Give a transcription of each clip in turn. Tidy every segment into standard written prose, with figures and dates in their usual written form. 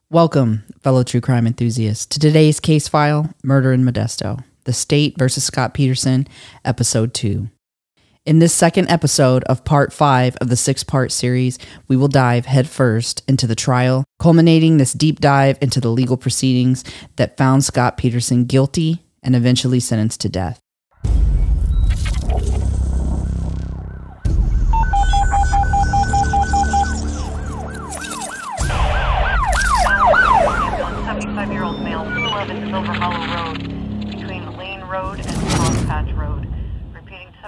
Welcome, fellow true crime enthusiasts, to today's case file, Murder in Modesto, The State versus Scott Peterson, Episode 2. In this second episode of Part 5 of the 6-part series, we will dive headfirst into the trial, culminating this deep dive into the legal proceedings that found Scott Peterson guilty and eventually sentenced to death.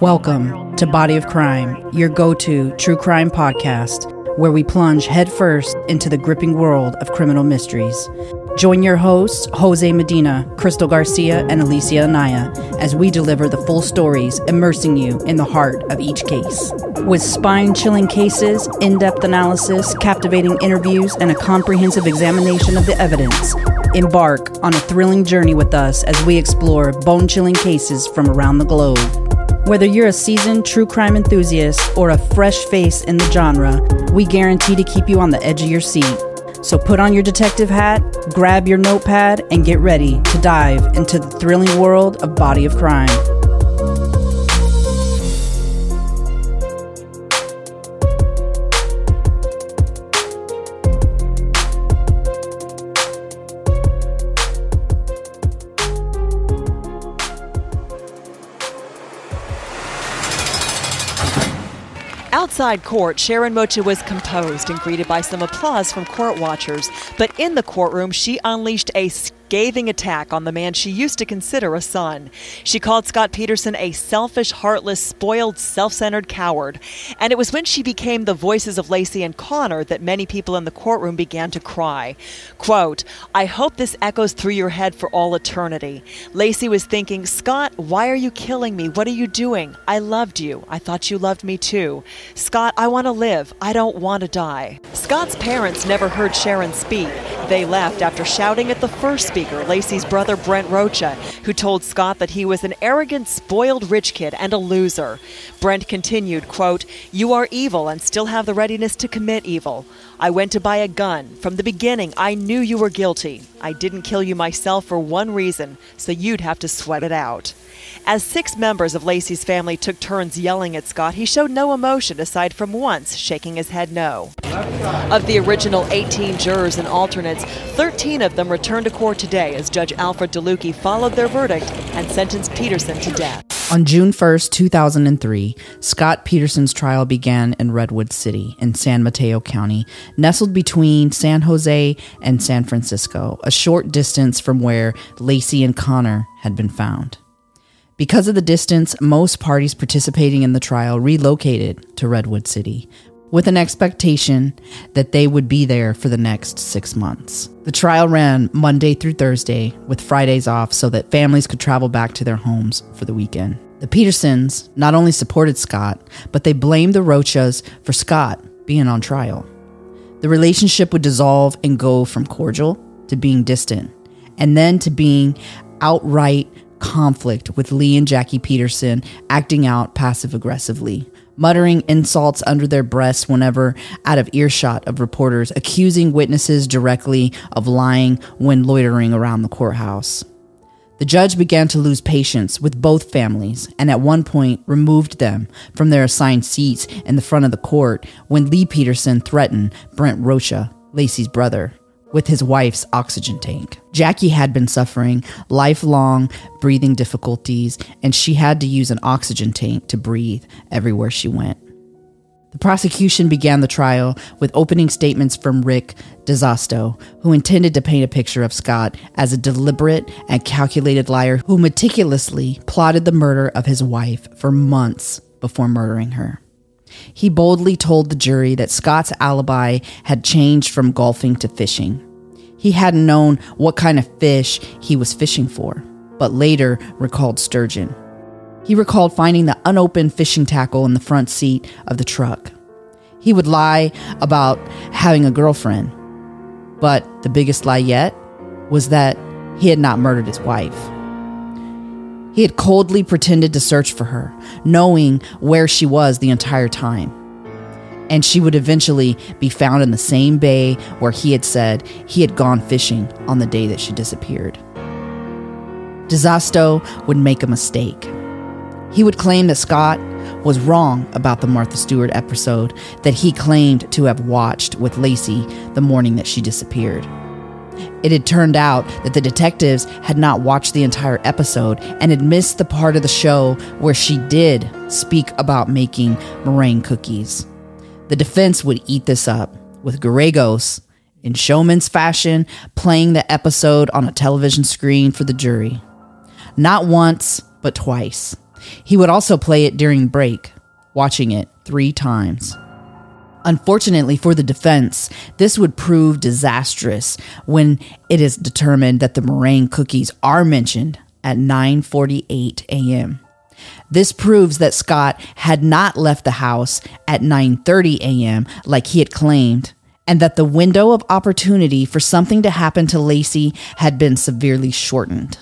Welcome to Body of Crime, your go-to true crime podcast, where we plunge headfirst into the gripping world of criminal mysteries. Join your hosts, Jose Medina, Crystal Garcia, and Alicia Anaya, as we deliver the full stories, immersing you in the heart of each case. With spine-chilling cases, in-depth analysis, captivating interviews, and a comprehensive examination of the evidence, embark on a thrilling journey with us as we explore bone-chilling cases from around the globe. Whether you're a seasoned true crime enthusiast or a fresh face in the genre, we guarantee to keep you on the edge of your seat. So put on your detective hat, grab your notepad, and get ready to dive into the thrilling world of Body of Crime. Outside court, Sharon Mocha was composed and greeted by some applause from court watchers. But in the courtroom, she unleashed a scathing attack on the man she used to consider a son. She called Scott Peterson a selfish, heartless, spoiled, self-centered coward. And it was when she became the voices of Lacey and Connor that many people in the courtroom began to cry. Quote, "I hope this echoes through your head for all eternity." Lacey was thinking, "Scott, why are you killing me? What are you doing? I loved you. I thought you loved me too. Scott, I want to live. I don't want to die." Scott's parents never heard Sharon speak. They left after shouting at the first speaker, Lacey's brother Brent Rocha, who told Scott that he was an arrogant, spoiled rich kid and a loser. Brent continued, quote, "You are evil and still have the readiness to commit evil. I went to buy a gun. From the beginning, I knew you were guilty. I didn't kill you myself for one reason, so you'd have to sweat it out." As 6 members of Lacey's family took turns yelling at Scott, he showed no emotion aside from once shaking his head no. Of the original 18 jurors and alternates, 13 of them returned to court today as Judge Alfred DeLucchi followed their verdict and sentenced Peterson to death. On June 1st, 2003, Scott Peterson's trial began in Redwood City in San Mateo County, nestled between San Jose and San Francisco, a short distance from where Lacey and Connor had been found. Because of the distance, most parties participating in the trial relocated to Redwood City, with an expectation that they would be there for the next 6 months. The trial ran Monday through Thursday, with Fridays off so that families could travel back to their homes for the weekend. The Petersons not only supported Scott, but they blamed the Rochas for Scott being on trial. The relationship would dissolve and go from cordial to being distant, and then to being outright conflict, with Lee and Jackie Peterson acting out passive-aggressively, muttering insults under their breaths whenever out of earshot of reporters, accusing witnesses directly of lying when loitering around the courthouse. The judge began to lose patience with both families and at one point removed them from their assigned seats in the front of the court when Lee Peterson threatened Brent Rocha, Lacey's brother, with his wife's oxygen tank. Jackie had been suffering lifelong breathing difficulties, and she had to use an oxygen tank to breathe everywhere she went. The prosecution began the trial with opening statements from Rick DeSosto, who intended to paint a picture of Scott as a deliberate and calculated liar who meticulously plotted the murder of his wife for months before murdering her. He boldly told the jury that Scott's alibi had changed from golfing to fishing. He hadn't known what kind of fish he was fishing for, but later recalled sturgeon. He recalled finding the unopened fishing tackle in the front seat of the truck. He would lie about having a girlfriend, but the biggest lie yet was that he had not murdered his wife. He had coldly pretended to search for her, knowing where she was the entire time. and she would eventually be found in the same bay where he had said he had gone fishing on the day that she disappeared. DeSosto would make a mistake. He would claim that Scott was wrong about the Martha Stewart episode that he claimed to have watched with Lacey the morning that she disappeared. It had turned out that the detectives had not watched the entire episode and had missed the part of the show where she did speak about making meringue cookies. The defense would eat this up, with Gallegos, in showman's fashion, playing the episode on a television screen for the jury. Not once, but twice. He would also play it during break, watching it 3 times. Unfortunately for the defense, this would prove disastrous when it is determined that the meringue cookies are mentioned at 9:48 a.m. This proves that Scott had not left the house at 9:30 a.m. like he had claimed, and that the window of opportunity for something to happen to Lacey had been severely shortened.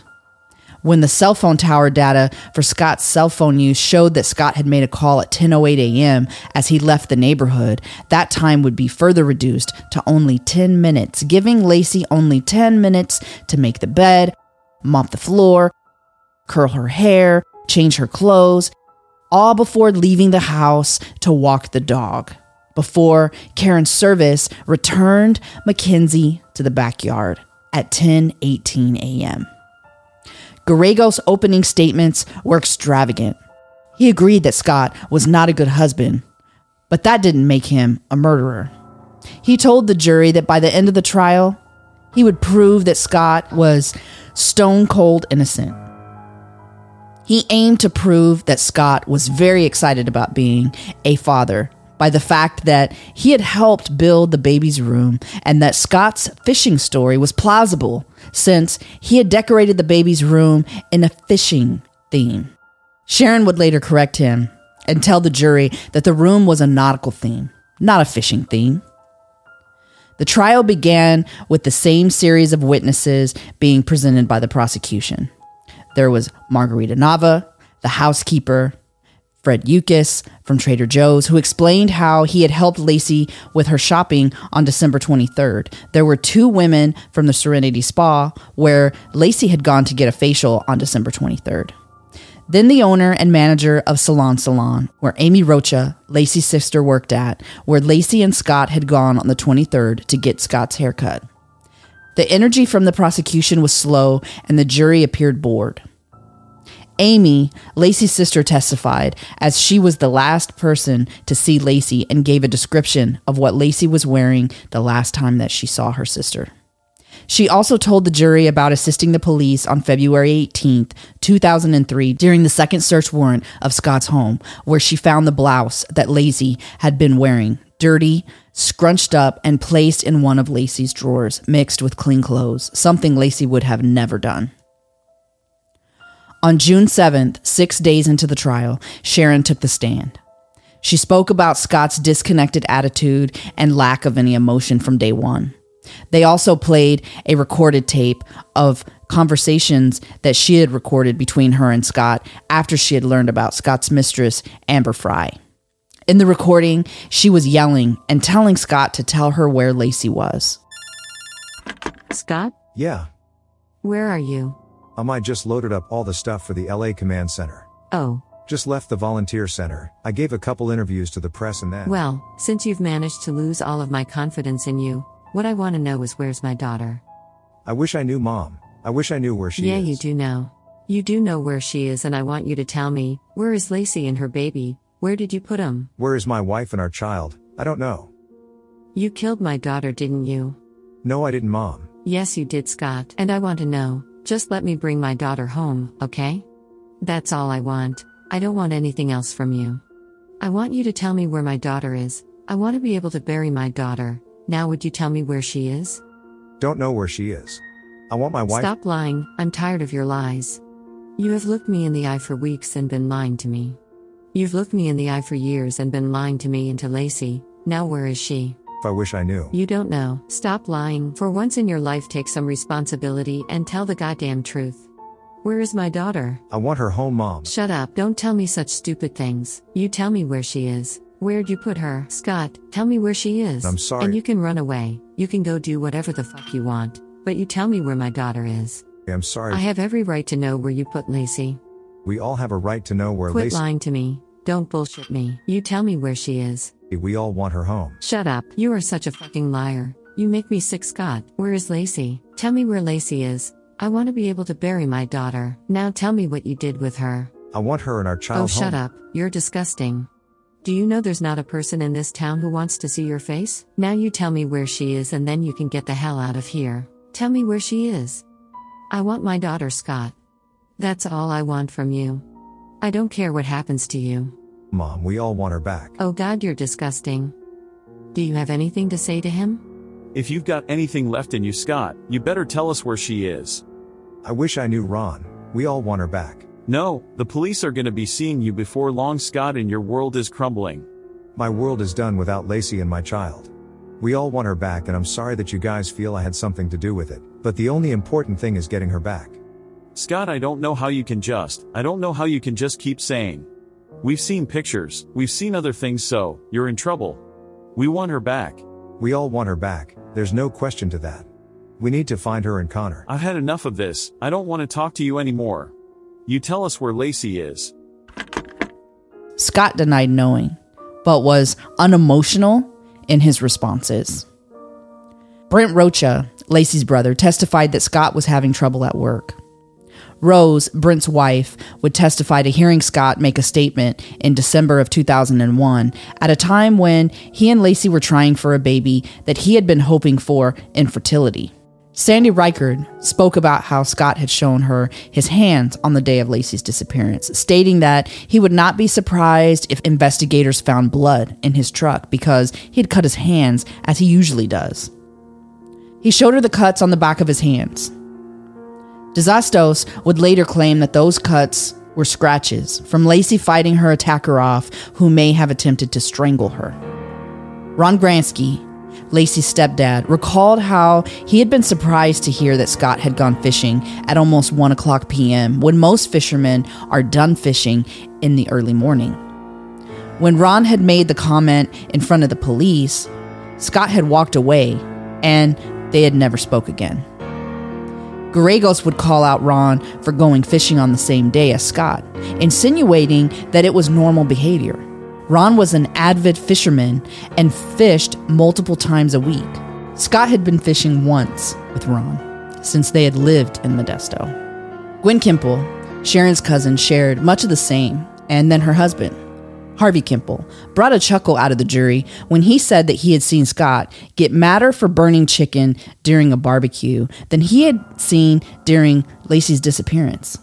When the cell phone tower data for Scott's cell phone use showed that Scott had made a call at 10:08 a.m. as he left the neighborhood, that time would be further reduced to only 10 minutes, giving Lacey only 10 minutes to make the bed, mop the floor, curl her hair, change her clothes, all before leaving the house to walk the dog, before Karen Service returned Mackenzie to the backyard at 10:18 a.m. Gallegos' opening statements were extravagant. He agreed that Scott was not a good husband, but that didn't make him a murderer. He told the jury that by the end of the trial, he would prove that Scott was stone cold innocent. He aimed to prove that Scott was very excited about being a father by the fact that he had helped build the baby's room and that Scott's fishing story was plausible since he had decorated the baby's room in a fishing theme. Sharon would later correct him and tell the jury that the room was a nautical theme, not a fishing theme. The trial began with the same series of witnesses being presented by the prosecution. There was Margarita Nava, the housekeeper, Fred Yukis from Trader Joe's, who explained how he had helped Lacey with her shopping on December 23rd. There were 2 women from the Serenity Spa, where Lacey had gone to get a facial on December 23rd. Then the owner and manager of Salon, where Amy Rocha, Lacey's sister, worked at, where Lacey and Scott had gone on the 23rd to get Scott's haircut. The energy from the prosecution was slow, and the jury appeared bored. Amy, Lacey's sister, testified as she was the last person to see Lacey and gave a description of what Lacey was wearing the last time that she saw her sister. She also told the jury about assisting the police on February 18th, 2003, during the second search warrant of Scott's home, where she found the blouse that Lacey had been wearing, dirty, scrunched up, and placed in one of Lacey's drawers, mixed with clean clothes, something Lacey would have never done. On June 7th, 6 days into the trial, Sharon took the stand. She spoke about Scott's disconnected attitude and lack of any emotion from day one. They also played a recorded tape of conversations that she had recorded between her and Scott after she had learned about Scott's mistress, Amber Fry. In the recording, she was yelling and telling Scott to tell her where Lacey was. Scott? Yeah. Where are you? I just loaded up all the stuff for the LA Command Center. Oh. Just left the volunteer center. I gave a couple interviews to the press and then... Well, since you've managed to lose all of my confidence in you, what I want to know is where's my daughter? I wish I knew, Mom. I wish I knew where she is. Yeah, you do know. You do know where she is, and I want you to tell me, where is Lacey and her baby? Where did you put them? Where is my wife and our child? I don't know. You killed my daughter, didn't you? No, I didn't, Mom. Yes, you did, Scott. And I want to know. Just let me bring my daughter home, okay? That's all I want. I don't want anything else from you. I want you to tell me where my daughter is. I want to be able to bury my daughter. Now would you tell me where she is? Don't know where she is. I want my wife... Stop lying. I'm tired of your lies. You have looked me in the eye for weeks and been lying to me. You've looked me in the eye for years and been lying to me and to Lacey. Now where is she? If I wish I knew. You don't know. Stop lying. For once in your life, take some responsibility and tell the goddamn truth. Where is my daughter? I want her home, Mom. Shut up. Don't tell me such stupid things. You tell me where she is. Where'd you put her? Scott, tell me where she is. I'm sorry. And you can run away. You can go do whatever the fuck you want. But you tell me where my daughter is. I'm sorry. I have every right to know where you put Lacey. We all have a right to know where Quit Lacey... lying to me. Don't bullshit me. You tell me where she is. We all want her home. Shut up. You are such a fucking liar. You make me sick, Scott. Where is Lacey? Tell me where Lacey is. I want to be able to bury my daughter. Now tell me what you did with her. I want her and our child home. Shut up. You're disgusting. Do you know there's not a person in this town who wants to see your face? Now you tell me where she is and then you can get the hell out of here. Tell me where she is. I want my daughter, Scott. That's all I want from you. I don't care what happens to you. Mom, we all want her back. Oh God, you're disgusting. Do you have anything to say to him? If you've got anything left in you, Scott, you better tell us where she is. I wish I knew Ron. We all want her back. No, the police are gonna be seeing you before long, Scott, and your world is crumbling. My world is done without Lacey and my child. We all want her back, and I'm sorry that you guys feel I had something to do with it, but the only important thing is getting her back. Scott, I don't know how you can just keep saying. We've seen pictures, we've seen other things, so you're in trouble. We want her back. We all want her back, there's no question to that. We need to find her and Connor. I've had enough of this, I don't want to talk to you anymore. You tell us where Lacey is. Scott denied knowing, but was unemotional in his responses. Brent Rocha, Lacey's brother, testified that Scott was having trouble at work. Rose, Brent's wife, would testify to hearing Scott make a statement in December of 2001 at a time when he and Lacey were trying for a baby that he had been hoping for infertility. Sandy Reichard spoke about how Scott had shown her his hands on the day of Lacey's disappearance, stating that he would not be surprised if investigators found blood in his truck because he had cut his hands as he usually does. He showed her the cuts on the back of his hands. Desastos would later claim that those cuts were scratches from Lacey fighting her attacker off, who may have attempted to strangle her. Ron Gransky, Lacey's stepdad, recalled how he had been surprised to hear that Scott had gone fishing at almost 1 o'clock p.m. when most fishermen are done fishing in the early morning. When Ron had made the comment in front of the police, Scott had walked away and they had never spoke again. Gallegos would call out Ron for going fishing on the same day as Scott, insinuating that it was normal behavior. Ron was an avid fisherman and fished multiple times a week. Scott had been fishing once with Ron since they had lived in Modesto. Gwen Kimple, Sharon's cousin, shared much of the same, and then her husband, Harvey Kimple, brought a chuckle out of the jury when he said that he had seen Scott get madder for burning chicken during a barbecue than he had seen during Lacey's disappearance.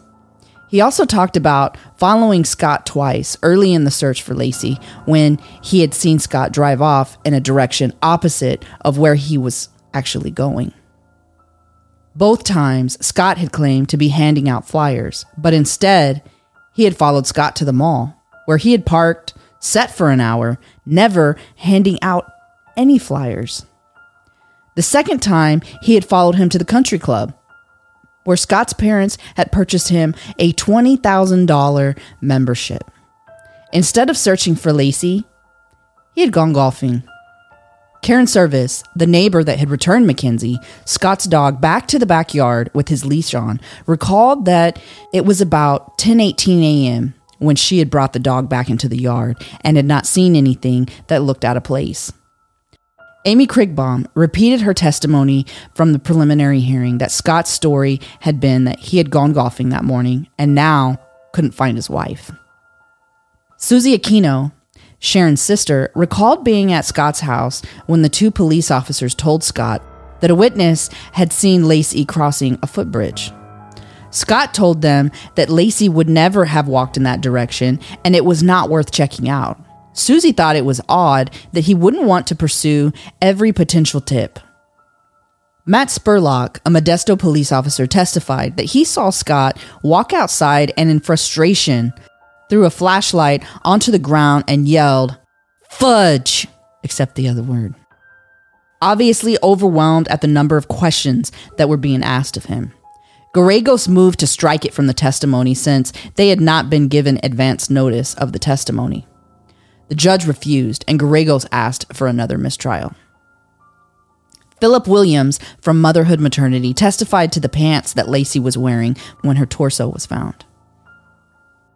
He also talked about following Scott twice early in the search for Lacey when he had seen Scott drive off in a direction opposite of where he was actually going. Both times, Scott had claimed to be handing out flyers, but instead, he had followed Scott to the mall, where he had parked, sat for an hour, never handing out any flyers. The second time, he had followed him to the country club, where Scott's parents had purchased him a $20,000 membership. Instead of searching for Lacey, he had gone golfing. Karen Service, the neighbor that had returned Mackenzie, Scott's dog, back to the backyard with his leash on, recalled that it was about 10:18 a.m. when she had brought the dog back into the yard and had not seen anything that looked out of place. Amy Krigbaum repeated her testimony from the preliminary hearing that Scott's story had been that he had gone golfing that morning and now couldn't find his wife. Susie Aquino, Sharon's sister, recalled being at Scott's house when the two police officers told Scott that a witness had seen Lacey crossing a footbridge. Scott told them that Lacey would never have walked in that direction and it was not worth checking out. Susie thought it was odd that he wouldn't want to pursue every potential tip. Matt Spurlock, a Modesto police officer, testified that he saw Scott walk outside and in frustration threw a flashlight onto the ground and yelled, "Fudge!" except the other word. Obviously overwhelmed at the number of questions that were being asked of him. Gallegos moved to strike it from the testimony since they had not been given advance notice of the testimony. The judge refused, and Gallegos asked for another mistrial. Philip Williams from Motherhood Maternity testified to the pants that Laci was wearing when her torso was found.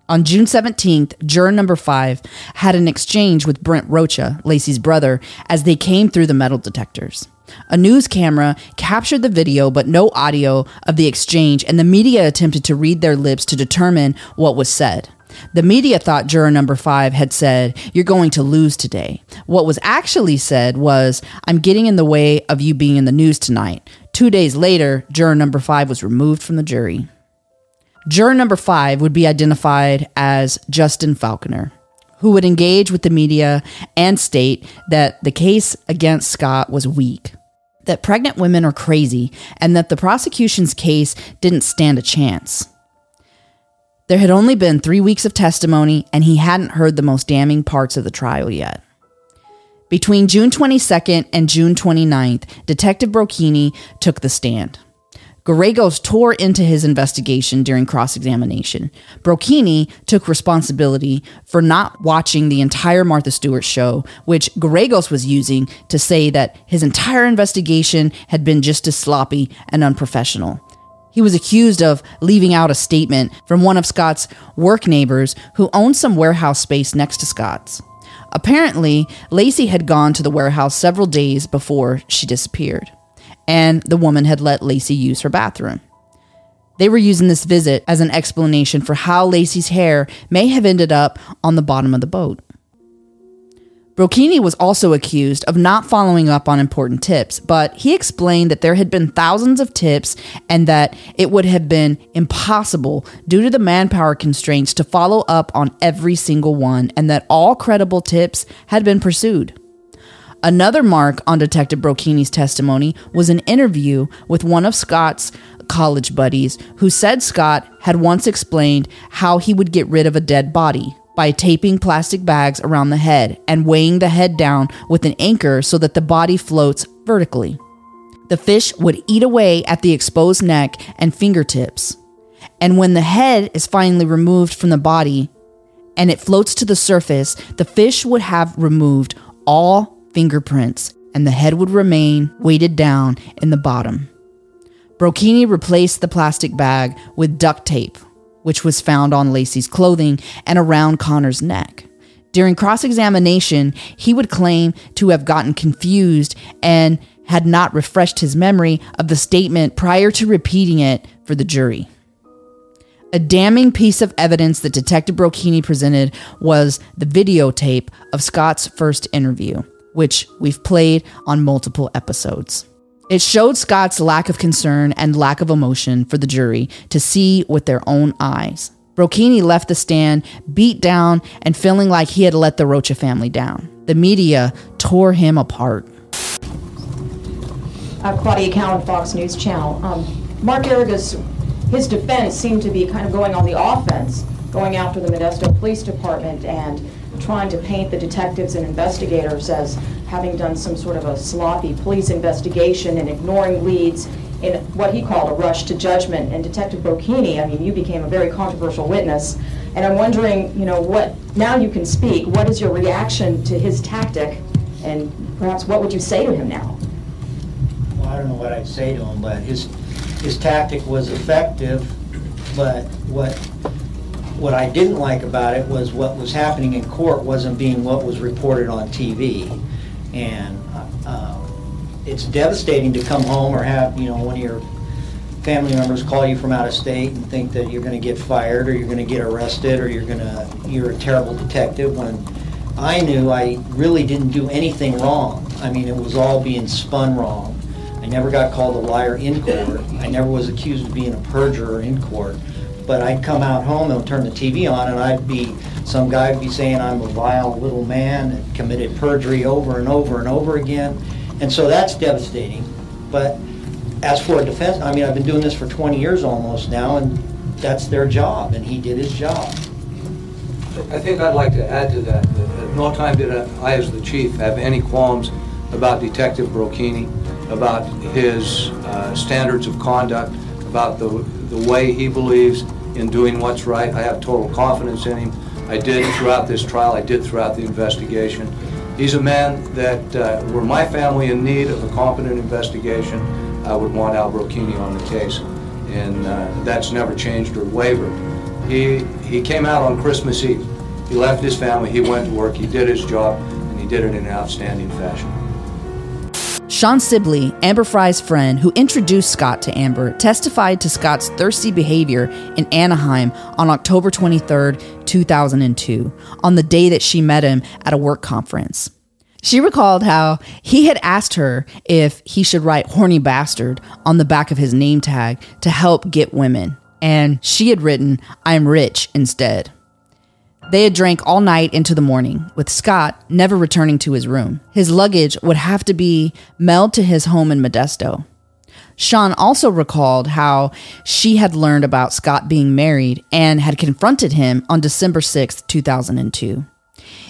On June 17th, juror number 5 had an exchange with Brent Rocha, Laci's brother, as they came through the metal detectors. A news camera captured the video, but no audio of the exchange, and the media attempted to read their lips to determine what was said. The media thought juror number 5 had said, "You're going to lose today." What was actually said was, "I'm getting in the way of you being in the news tonight." 2 days later, juror number 5 was removed from the jury. Juror number 5 would be identified as Justin Falconer, who would engage with the media and state that the case against Scott was weak, that pregnant women are crazy, and that the prosecution's case didn't stand a chance. There had only been 3 weeks of testimony, and he hadn't heard the most damning parts of the trial yet. Between June 22nd and June 29th, Detective Brocchini took the stand. Gallegos tore into his investigation during cross-examination. Brocchini took responsibility for not watching the entire Martha Stewart show, which Gallegos was using to say that his entire investigation had been just as sloppy and unprofessional. He was accused of leaving out a statement from one of Scott's work neighbors who owned some warehouse space next to Scott's. Apparently, Laci had gone to the warehouse several days before she disappeared, and the woman had let Laci use her bathroom. They were using this visit as an explanation for how Laci's hair may have ended up on the bottom of the boat. Brocchini was also accused of not following up on important tips, but he explained that there had been thousands of tips and that it would have been impossible due to the manpower constraints to follow up on every single one, and that all credible tips had been pursued. Another mark on Detective Brocchini's testimony was an interview with one of Scott's college buddies who said Scott had once explained how he would get rid of a dead body by taping plastic bags around the head and weighing the head down with an anchor so that the body floats vertically. The fish would eat away at the exposed neck and fingertips, and when the head is finally removed from the body and it floats to the surface, the fish would have removed all fingerprints and the head would remain weighted down in the bottom. Brocchini replaced the plastic bag with duct tape, which was found on Laci's clothing and around Connor's neck. During cross-examination, he would claim to have gotten confused and had not refreshed his memory of the statement prior to repeating it for the jury. A damning piece of evidence that Detective Brocchini presented was the videotape of Scott's first interview, which we've played on multiple episodes. It showed Scott's lack of concern and lack of emotion for the jury to see with their own eyes. Brocchini left the stand beat down and feeling like he had let the Rocha family down. The media tore him apart. Claudia Cowan, Fox News Channel. Mark Aragus, his defense seemed to be kind of going on the offense, going after the Modesto Police Department and trying to paint the detectives and investigators as having done some sort of a sloppy police investigation and ignoring leads in what he called a rush to judgment. And Detective Brocchini, I mean, you became a very controversial witness, and I'm wondering, what, now you can speak, what is your reaction to his tactic, and perhaps what would you say to him now? Well, I don't know what I'd say to him, but his tactic was effective, but what I didn't like about it was what was happening in court wasn't being what was reported on TV. And it's devastating to come home or have, one of your family members call you from out of state and think that you're going to get fired or you're going to get arrested or you're a terrible detective, when I knew I really didn't do anything wrong. I mean, it was all being spun wrong. I never got called a liar in court. I never was accused of being a perjurer in court. But I'd come out home and turn the TV on and some guy would be saying I'm a vile little man and committed perjury over and over and over again. And so that's devastating. But as for a defense, I mean, I've been doing this for 20 years almost now, and that's their job, and he did his job. I think I'd like to add to that. At no time did I, as the chief, have any qualms about Detective Brocchini, about his standards of conduct, about the way he believes in doing what's right. I have total confidence in him. I did throughout this trial. I did throughout the investigation. He's a man that, were my family in need of a competent investigation, I would want Al Brocchini on the case. And that's never changed or wavered. He came out on Christmas Eve. He left his family, he went to work, he did his job, and he did it in an outstanding fashion. Sean Sibley, Amber Frye's friend who introduced Scott to Amber, testified to Scott's thirsty behavior in Anaheim on October 23, 2002, on the day that she met him at a work conference. She recalled how he had asked her if he should write "horny bastard" on the back of his name tag to help get women, and she had written "I'm rich" instead. They had drank all night into the morning, with Scott never returning to his room. His luggage would have to be mailed to his home in Modesto. Sean also recalled how she had learned about Scott being married and had confronted him on December 6, 2002.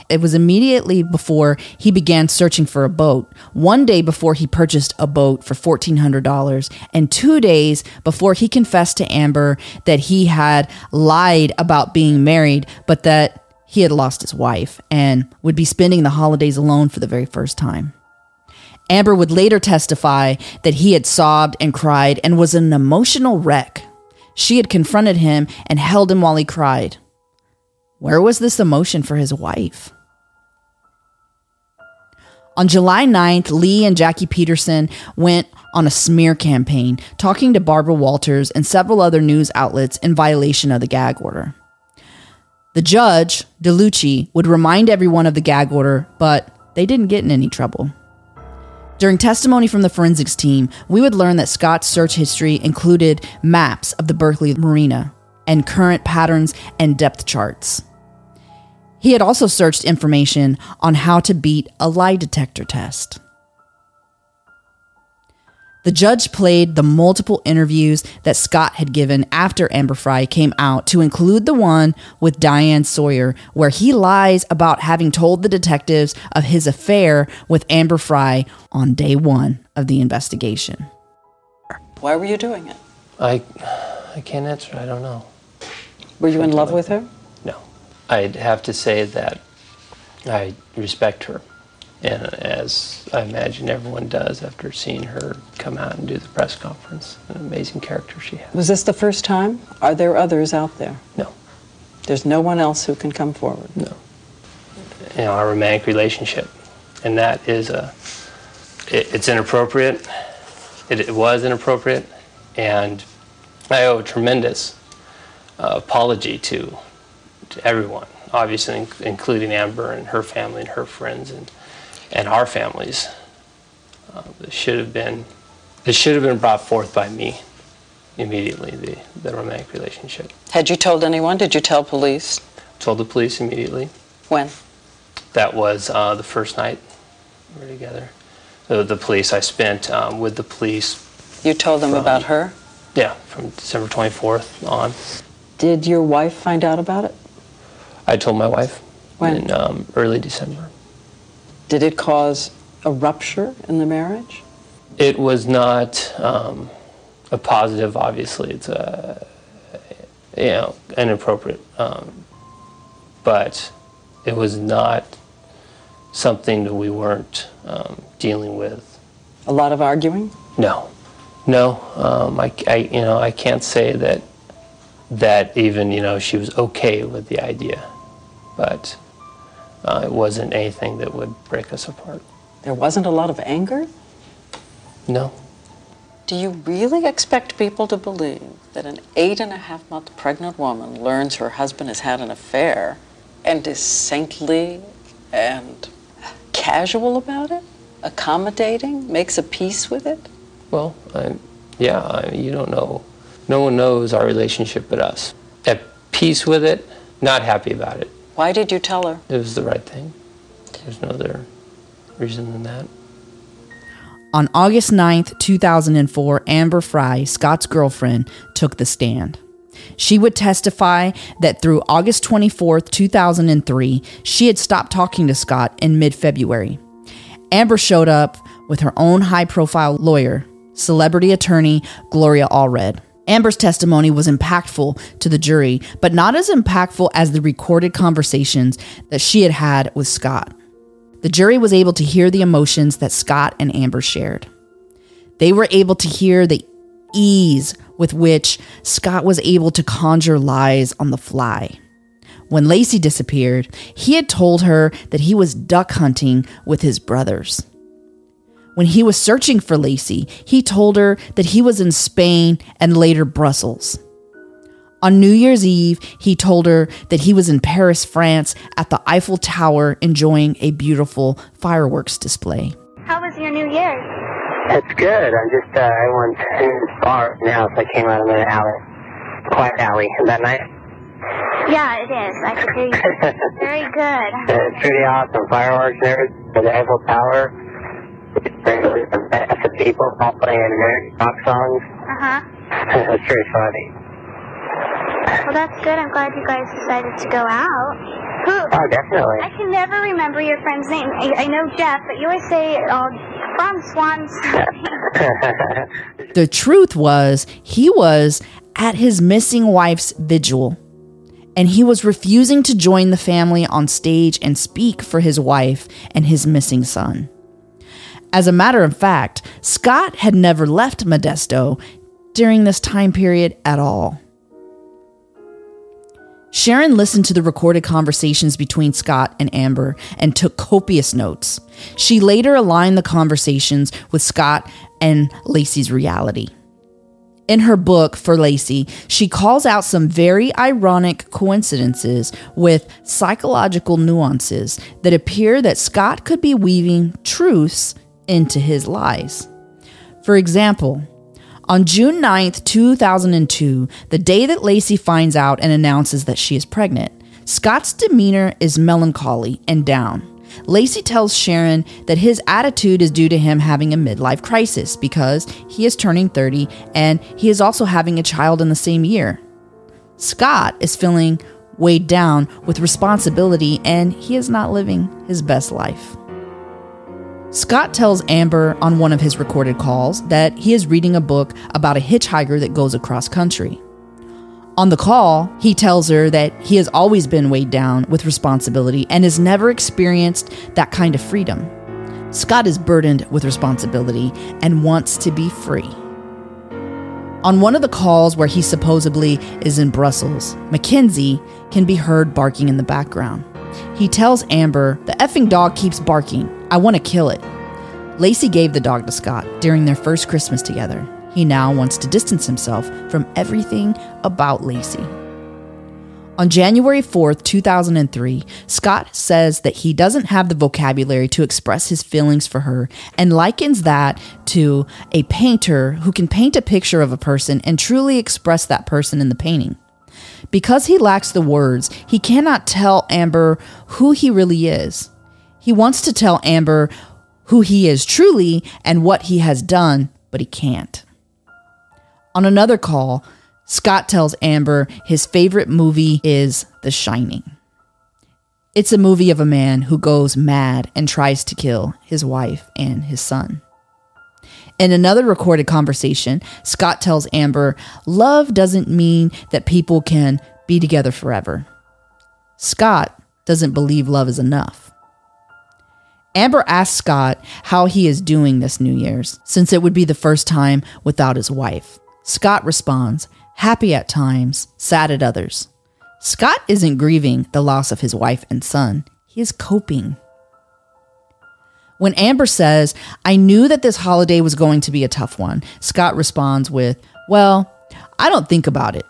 It was immediately before he began searching for a boat, one day before he purchased a boat for $1,400, and 2 days before he confessed to Amber that he had lied about being married, but that he had lost his wife and would be spending the holidays alone for the very first time. Amber would later testify that he had sobbed and cried and was an emotional wreck. She had confronted him and held him while he cried. Where was this emotion for his wife? On July 9th, Lee and Jackie Peterson went on a smear campaign, talking to Barbara Walters and several other news outlets in violation of the gag order. The judge, DeLucci, would remind everyone of the gag order, but they didn't get in any trouble. During testimony from the forensics team, we would learn that Scott's search history included maps of the Berkeley Marina and current patterns and depth charts. He had also searched information on how to beat a lie detector test. The judge played the multiple interviews that Scott had given after Amber Frye came out, to include the one with Diane Sawyer, where he lies about having told the detectives of his affair with Amber Frye on day one of the investigation. Why were you doing it? I can't answer. I don't know. Were you in love with her? No. I'd have to say that I respect her, and as I imagine everyone does after seeing her come out and do the press conference. An amazing character she has. Was this the first time? Are there others out there? No. There's no one else who can come forward? No. You know, our romantic relationship, and that is it's inappropriate. It was inappropriate, and I owe a tremendous apology to everyone, obviously including Amber and her family and her friends and our families. It should have been brought forth by me immediately, the romantic relationship. Had you told anyone? Did you tell police? Told the police immediately. When? That was the first night we were together. The police, I spent with the police. You told them about her? Yeah, from December 24th on. Did your wife find out about it? I told my wife. When? In early December. Did it cause a rupture in the marriage? It was not a positive, obviously. It's inappropriate. But it was not something that we weren't dealing with. A lot of arguing? No. I can't say that even, she was okay with the idea, but it wasn't anything that would break us apart. There wasn't a lot of anger? No. Do you really expect people to believe that an 8.5-month pregnant woman learns her husband has had an affair and is saintly and casual about it? Accommodating? Makes a peace with it? Well, you don't know. No one knows our relationship but us. At peace with it, not happy about it. Why did you tell her? It was the right thing. There's no other reason than that. On August 9th, 2004, Amber Frye, Scott's girlfriend, took the stand. She would testify that through August 24th, 2003, she had stopped talking to Scott in mid-February. Amber showed up with her own high-profile lawyer, celebrity attorney Gloria Allred. Amber's testimony was impactful to the jury, but not as impactful as the recorded conversations that she had had with Scott. The jury was able to hear the emotions that Scott and Amber shared. They were able to hear the ease with which Scott was able to conjure lies on the fly. When Lacey disappeared, he had told her that he was duck hunting with his brothers. When he was searching for Lacey, he told her that he was in Spain and later Brussels. On New Year's Eve, he told her that he was in Paris, France, at the Eiffel Tower enjoying a beautiful fireworks display. How was your New Year's? It's good. Everyone's in the bar now, so I came out of the alley. Quiet alley. Is that nice? Yeah, it is. I could hear you. Very good. It's pretty awesome. Fireworks and everything. The Eiffel Tower. The best of people all playing American rock songs. It's pretty funny. Well, that's good. I'm glad you guys decided to go out. Oh, definitely. I can never remember your friend's name. I know Jeff, but you always say from Swan's. The truth was, he was at his missing wife's vigil, and he was refusing to join the family on stage and speak for his wife and his missing son. As a matter of fact, Scott had never left Modesto during this time period at all. Sharon listened to the recorded conversations between Scott and Amber and took copious notes. She later aligned the conversations with Scott and Lacey's reality. In her book, For Lacey, she calls out some very ironic coincidences with psychological nuances that appear that Scott could be weaving truths into his lies. For example, on June 9th, 2002, the day that Lacey finds out and announces that she is pregnant, Scott's demeanor is melancholy and down. Lacey tells Sharon that his attitude is due to him having a midlife crisis because he is turning 30 and he is also having a child in the same year. Scott is feeling weighed down with responsibility and he is not living his best life. Scott tells Amber on one of his recorded calls that he is reading a book about a hitchhiker that goes across country. On the call, he tells her that he has always been weighed down with responsibility and has never experienced that kind of freedom. Scott is burdened with responsibility and wants to be free. On one of the calls where he supposedly is in Brussels, Mackenzie can be heard barking in the background. He tells Amber, "The effing dog keeps barking. I want to kill it." Lacey gave the dog to Scott during their first Christmas together. He now wants to distance himself from everything about Lacey. On January 4th, 2003, Scott says that he doesn't have the vocabulary to express his feelings for her and likens that to a painter who can paint a picture of a person and truly express that person in the painting. Because he lacks the words, he cannot tell Amber who he really is. He wants to tell Amber who he is truly and what he has done, but he can't. On another call, Scott tells Amber his favorite movie is The Shining. It's a movie of a man who goes mad and tries to kill his wife and his son. In another recorded conversation, Scott tells Amber, love doesn't mean that people can be together forever. Scott doesn't believe love is enough. Amber asks Scott how he is doing this New Year's, since it would be the first time without his wife. Scott responds, happy at times, sad at others. Scott isn't grieving the loss of his wife and son. He is coping. When Amber says, I knew that this holiday was going to be a tough one, Scott responds with, well, I don't think about it.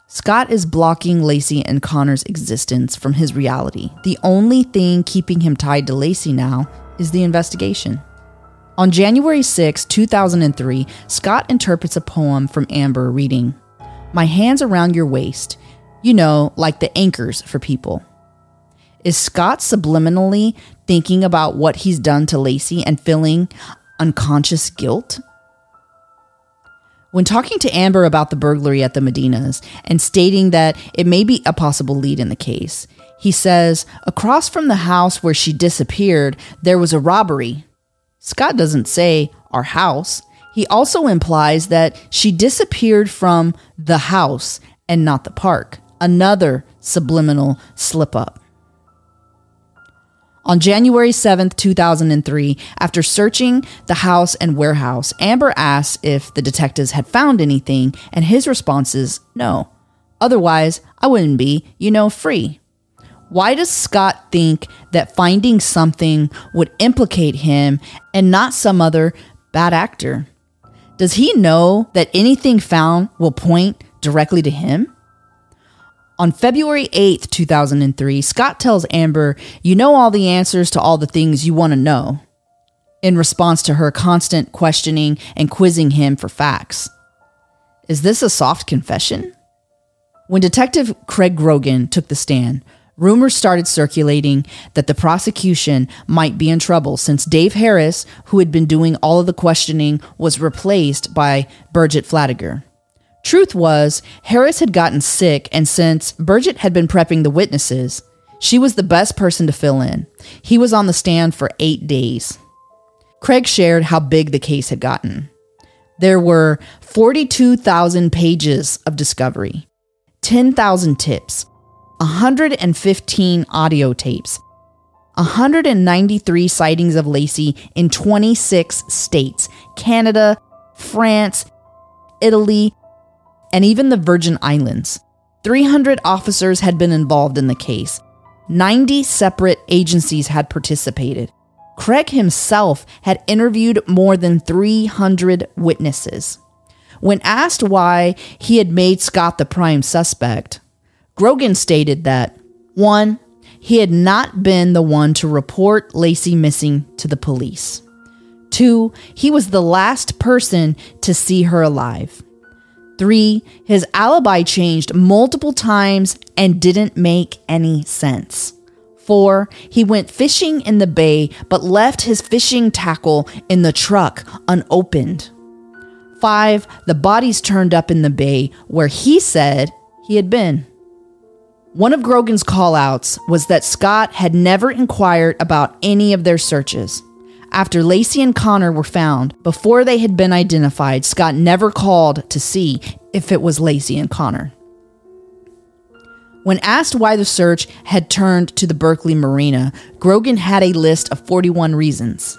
Scott is blocking Lacey and Connor's existence from his reality. The only thing keeping him tied to Lacey now is the investigation. On January 6, 2003, Scott interprets a poem from Amber reading, my hands around your waist, you know, like the anchors for people. Is Scott subliminally thinking about what he's done to Lacey and feeling unconscious guilt? When talking to Amber about the burglary at the Medinas and stating that it may be a possible lead in the case, he says, across from the house where she disappeared, there was a robbery. Scott doesn't say our house. He He also implies that she disappeared from the house and not the park. Another subliminal slip-up. On January 7th, 2003, after searching the house and warehouse, Amber asks if the detectives had found anything, and his response is no. Otherwise, I wouldn't be, free. Why does Scott think that finding something would implicate him and not some other bad actor? Does he know that anything found will point directly to him? On February 8th, 2003, Scott tells Amber, "You know all the answers to all the things you want to know," in response to her constant questioning and quizzing him for facts. Is this a soft confession? When Detective Craig Grogan took the stand, rumors started circulating that the prosecution might be in trouble since Dave Harris, who had been doing all of the questioning, was replaced by Bridget Flatiger. Truth was, Harris had gotten sick, and since Bridget had been prepping the witnesses, she was the best person to fill in. He was on the stand for 8 days. Craig shared how big the case had gotten. There were 42,000 pages of discovery, 10,000 tips, 115 audio tapes, 193 sightings of Lacey in 26 states, Canada, France, Italy, and even the Virgin Islands. 300 officers had been involved in the case. 90 separate agencies had participated. Craig himself had interviewed more than 300 witnesses. When asked why he had made Scott the prime suspect, Grogan stated that, 1, he had not been the one to report Lacey missing to the police. 2, he was the last person to see her alive. 3, his alibi changed multiple times and didn't make any sense. 4, he went fishing in the bay but left his fishing tackle in the truck unopened. 5, the bodies turned up in the bay where he said he had been. One of Grogan's callouts was that Scott had never inquired about any of their searches. After Lacey and Connor were found, before they had been identified, Scott never called to see if it was Lacey and Connor. When asked why the search had turned to the Berkeley Marina, Grogan had a list of 41 reasons.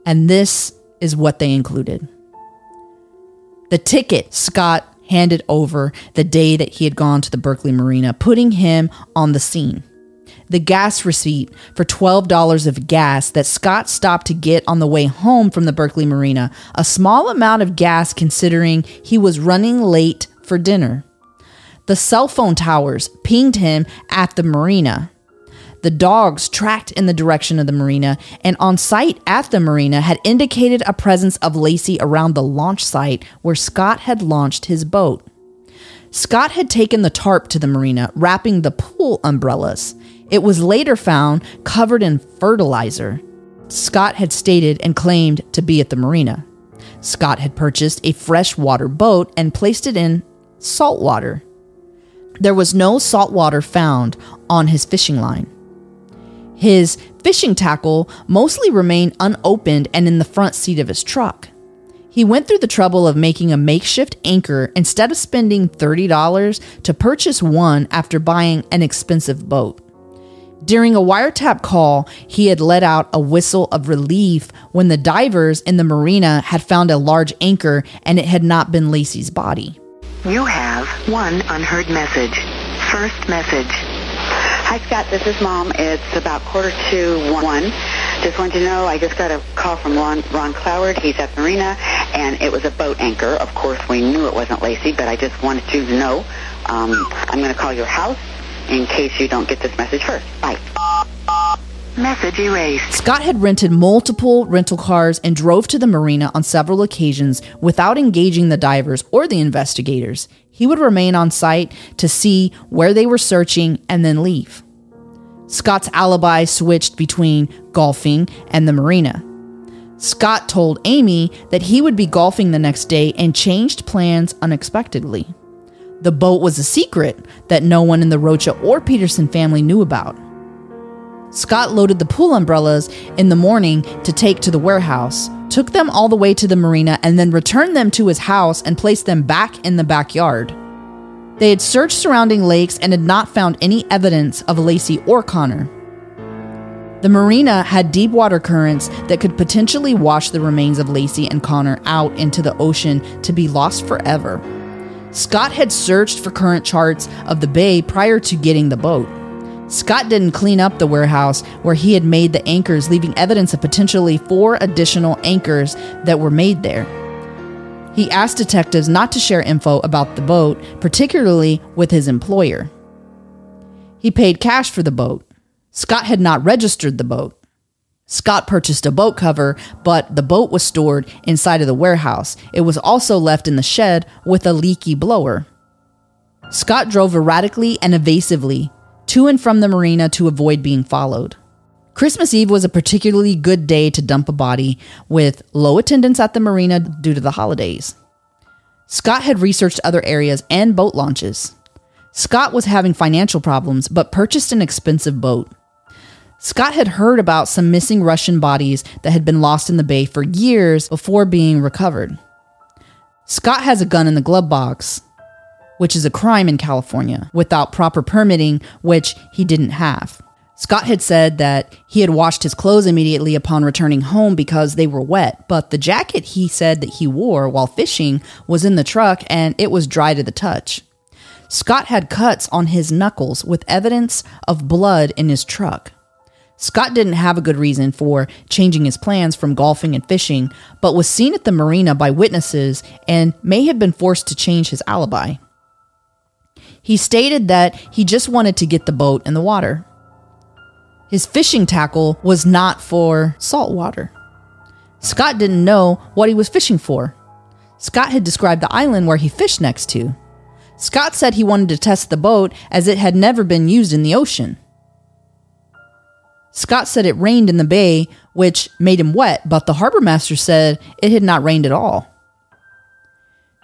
And this is what they included. The ticket Scott handed over the day that he had gone to the Berkeley Marina, putting him on the scene. The gas receipt for $12 of gas that Scott stopped to get on the way home from the Berkeley Marina, a small amount of gas considering he was running late for dinner. The cell phone towers pinged him at the marina. The dogs tracked in the direction of the marina, and on site at the marina had indicated a presence of Lacey around the launch site where Scott had launched his boat. Scott had taken the tarp to the marina, wrapping the pool umbrellas. It was later found covered in fertilizer. Scott had stated and claimed to be at the marina. Scott had purchased a freshwater boat and placed it in salt water. There was no salt water found on his fishing line. His fishing tackle mostly remained unopened and in the front seat of his truck. He went through the trouble of making a makeshift anchor instead of spending $30 to purchase one after buying an expensive boat. During a wiretap call, he had let out a whistle of relief when the divers in the marina had found a large anchor and it had not been Lacey's body. You have one unheard message. First message. Hi, Scott. This is Mom. It's about 1:45. Just wanted to know, I just got a call from Ron Cloward. He's at the marina, and it was a boat anchor. Of course, we knew it wasn't Lacey, but I just wanted you to know. I'm going to call your house in case you don't get this message first. Bye. Message erased. Scott had rented multiple rental cars and drove to the marina on several occasions without engaging the divers or the investigators. He would remain on site to see where they were searching and then leave. Scott's alibi switched between golfing and the marina. Scott told Amy that he would be golfing the next day and changed plans unexpectedly. The boat was a secret that no one in the Rocha or Peterson family knew about. Scott loaded the pool umbrellas in the morning to take to the warehouse, took them all the way to the marina, and then returned them to his house and placed them back in the backyard. They had searched surrounding lakes and had not found any evidence of Lacey or Connor. The marina had deep water currents that could potentially wash the remains of Lacey and Connor out into the ocean to be lost forever. Scott had searched for current charts of the bay prior to getting the boat. Scott didn't clean up the warehouse where he had made the anchors, leaving evidence of potentially 4 additional anchors that were made there. He asked detectives not to share info about the boat, particularly with his employer. He paid cash for the boat. Scott had not registered the boat. Scott purchased a boat cover, but the boat was stored inside of the warehouse. It was also left in the shed with a leaky blower. Scott drove erratically and evasively to and from the marina to avoid being followed. Christmas Eve was a particularly good day to dump a body, with low attendance at the marina due to the holidays. Scott had researched other areas and boat launches. Scott was having financial problems, but purchased an expensive boat. Scott had heard about some missing Russian bodies that had been lost in the bay for years before being recovered. Scott has a gun in the glove box, which is a crime in California, without proper permitting, which he didn't have. Scott had said that he had washed his clothes immediately upon returning home because they were wet, but the jacket he said that he wore while fishing was in the truck and it was dry to the touch. Scott had cuts on his knuckles with evidence of blood in his truck. Scott didn't have a good reason for changing his plans from golfing and fishing, but was seen at the marina by witnesses and may have been forced to change his alibi. He stated that he just wanted to get the boat in the water. His fishing tackle was not for salt water. Scott didn't know what he was fishing for. Scott had described the island where he fished next to. Scott said he wanted to test the boat as it had never been used in the ocean. Scott said it rained in the bay, which made him wet, but the harbor master said it had not rained at all.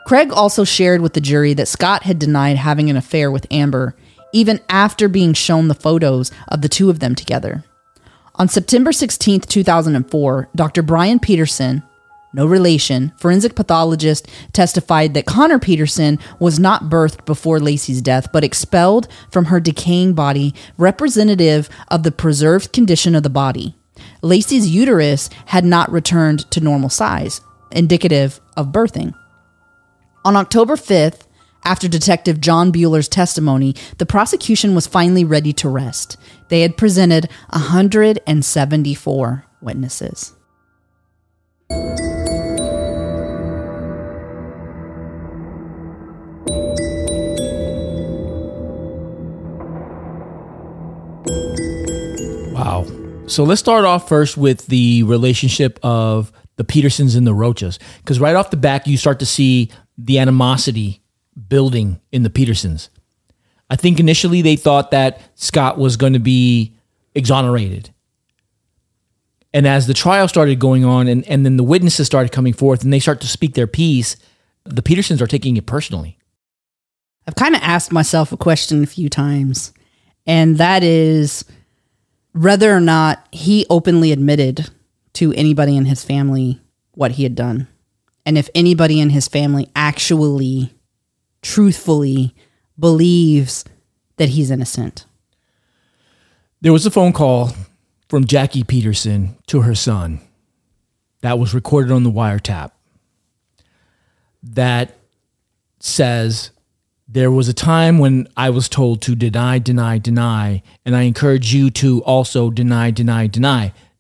Craig also shared with the jury that Scott had denied having an affair with Amber, even after being shown the photos of the two of them together. On September 16, 2004, Dr. Brian Peterson, no relation, forensic pathologist, testified that Connor Peterson was not birthed before Lacey's death, but expelled from her decaying body, representative of the preserved condition of the body. Lacey's uterus had not returned to normal size, indicative of birthing. On October 5th, after Detective John Bueller's testimony, the prosecution was finally ready to rest. They had presented 174 witnesses. Wow. So let's start off first with the relationship of the Petersons and the Rochas, because right off the back, you start to see the animosity building in the Petersons. I think initially they thought that Scott was going to be exonerated. And as the trial started going on and then the witnesses started coming forth and they start to speak their piece, the Petersons are taking it personally. I've kind of asked myself a question a few times, and that is whether or not he openly admitted to anybody in his family what he had done. And if anybody in his family actually, truthfully believes that he's innocent. There was a phone call from Jackie Peterson to her son that was recorded on the wiretap that says, there was a time when I was told to deny, and I encourage you to also deny,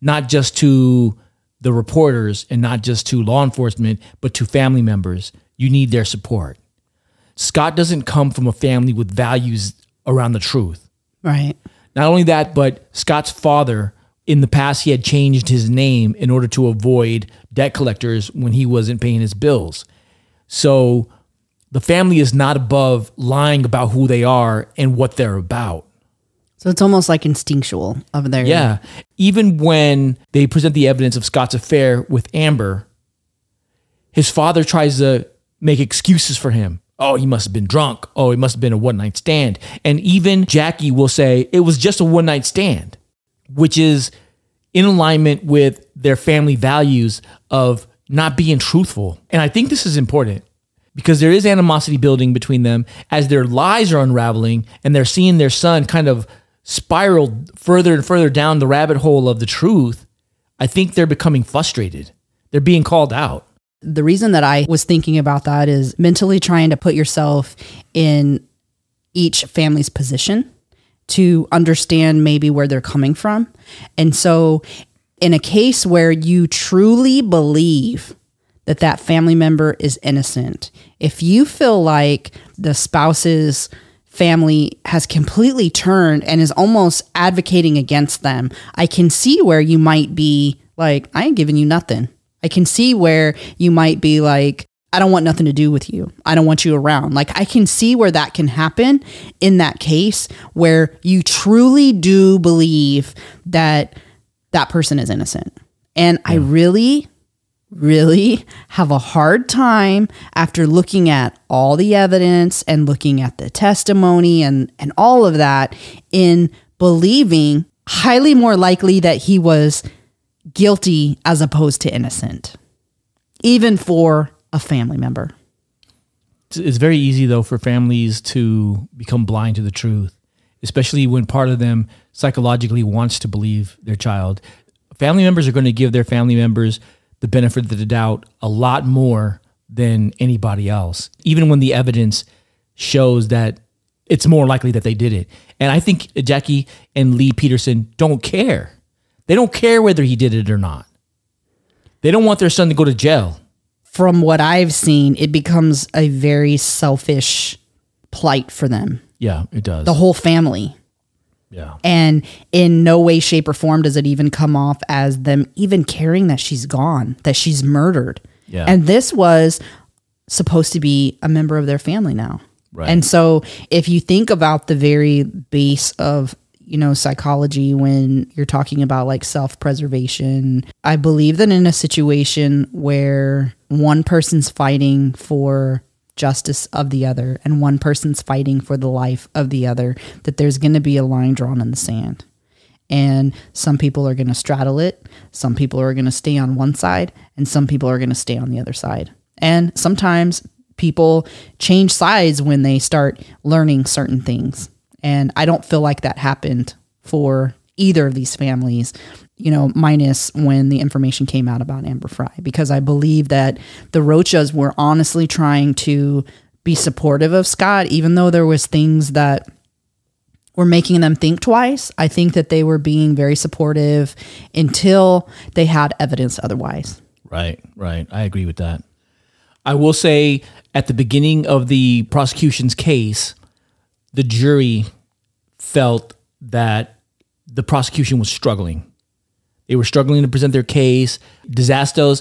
not just to the reporters and not just to law enforcement, but to family members. You need their support. Scott doesn't come from a family with values around the truth. Right. Not only that, but Scott's father, in the past, he had changed his name in order to avoid debt collectors when he wasn't paying his bills. So the family is not above lying about who they are and what they're about. So it's almost like instinctual of their... Yeah. Even when they present the evidence of Scott's affair with Amber, his father tries to make excuses for him. Oh, he must have been drunk. Oh, it must have been a one-night stand. And even Jackie will say, it was just a one-night stand. which is in alignment with their family values of not being truthful. And I think this is important because there is animosity building between them as their lies are unraveling and they're seeing their son kind of spiral further and further down the rabbit hole of the truth. I think they're becoming frustrated. They're being called out. The reason that I was thinking about that is mentally trying to put yourself in each family's position to understand maybe where they're coming from. And so in a case where you truly believe that that family member is innocent, if you feel like the spouse's family has completely turned and is almost advocating against them, I can see where you might be like, I ain't giving you nothing. I can see where you might be like, I don't want nothing to do with you. I don't want you around. Like, I can see where that can happen in that case where you truly do believe that that person is innocent. And I really have a hard time after looking at all the evidence and looking at the testimony and all of that in believing highly more likely that he was guilty as opposed to innocent, even for a family member. It's very easy, though, for families to become blind to the truth, especially when part of them psychologically wants to believe their child. Family members are going to give their family members the benefit of the doubt a lot more than anybody else, even when the evidence shows that it's more likely that they did it. And I think Jackie and Lee Peterson don't care. They don't care whether he did it or not. They don't want their son to go to jail. From what I've seen, it becomes a very selfish plight for them. Yeah, it does. The whole family. Yeah. And in no way, shape, or form does it even come off as them even caring that she's gone, that she's murdered. Yeah. And this was supposed to be a member of their family now. Right. And so if you think about the very base of, psychology, when you're talking about like self-preservation, I believe that in a situation where one person's fighting for justice of the other and one person's fighting for the life of the other, that there's going to be a line drawn in the sand. And some people are going to straddle it. Some people are going to stay on one side and some people are going to stay on the other side. And sometimes people change sides when they start learning certain things. And I don't feel like that happened for either of these families, minus when the information came out about Amber Fry, because I believe that the Rochas were honestly trying to be supportive of Scott, even though there was things that were making them think twice. I think that they were being very supportive until they had evidence otherwise. Right. I agree with that. I will say at the beginning of the prosecution's case, the jury felt that the prosecution was struggling. They were struggling to present their case. DeSastos